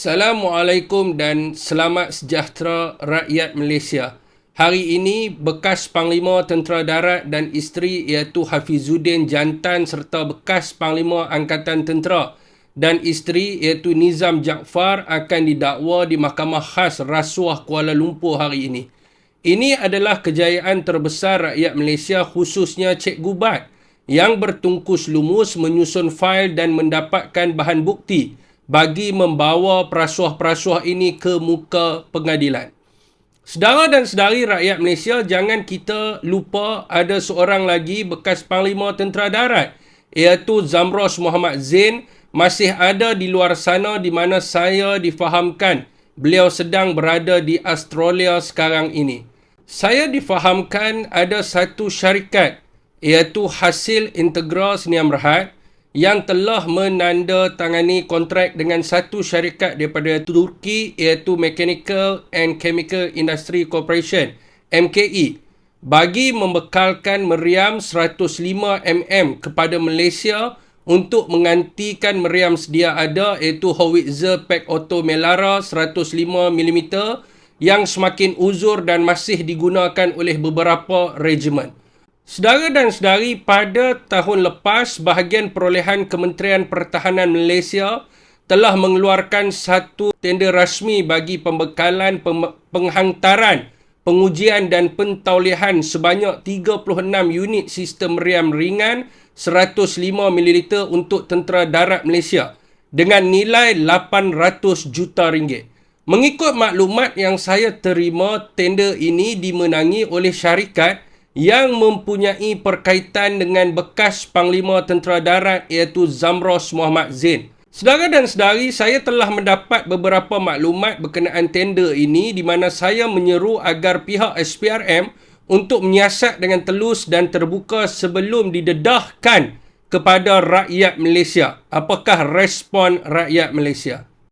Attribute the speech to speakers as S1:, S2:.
S1: Assalamualaikum dan selamat sejahtera rakyat Malaysia. Hari ini, bekas Panglima Tentera Darat dan isteri iaitu Hafizuddin Jantan serta bekas Panglima Angkatan Tentera dan isteri iaitu Nizam Jaafar akan didakwa di Mahkamah Khas Rasuah Kuala Lumpur hari ini. Ini adalah kejayaan terbesar rakyat Malaysia khususnya Cikgu Bat yang bertungkus lumus menyusun fail dan mendapatkan bahan bukti bagi membawa perasuah-perasuah ini ke muka pengadilan. Saudara dan sedari rakyat Malaysia, jangan kita lupa ada seorang lagi bekas Panglima Tentera Darat iaitu Zamros Muhammad Zain masih ada di luar sana di mana saya difahamkan beliau sedang berada di Australia sekarang ini. Saya difahamkan ada satu syarikat iaitu Hasil Integra Sdn Bhd yang telah menandatangani kontrak dengan satu syarikat daripada Turki iaitu Mechanical and Chemical Industry Corporation MKE bagi membekalkan meriam 105mm kepada Malaysia untuk menggantikan meriam sedia ada iaitu Howitzer Pack Auto Melara 105mm yang semakin uzur dan masih digunakan oleh beberapa regimen. Saudara dan sedari, pada tahun lepas, bahagian perolehan Kementerian Pertahanan Malaysia telah mengeluarkan satu tender rasmi bagi pembekalan, penghantaran, pengujian dan pentaulihan sebanyak 36 unit sistem meriam ringan 105mm untuk Tentera Darat Malaysia dengan nilai 800 juta ringgit. Mengikut maklumat yang saya terima, tender ini dimenangi oleh syarikat yang mempunyai perkaitan dengan bekas Panglima Tentera Darat iaitu Zamros Muhammad Zain. Saudara dan sedari, saya telah mendapat beberapa maklumat berkenaan tender ini di mana saya menyeru agar pihak SPRM untuk menyiasat dengan telus dan terbuka sebelum didedahkan kepada rakyat Malaysia. Apakah respon rakyat Malaysia?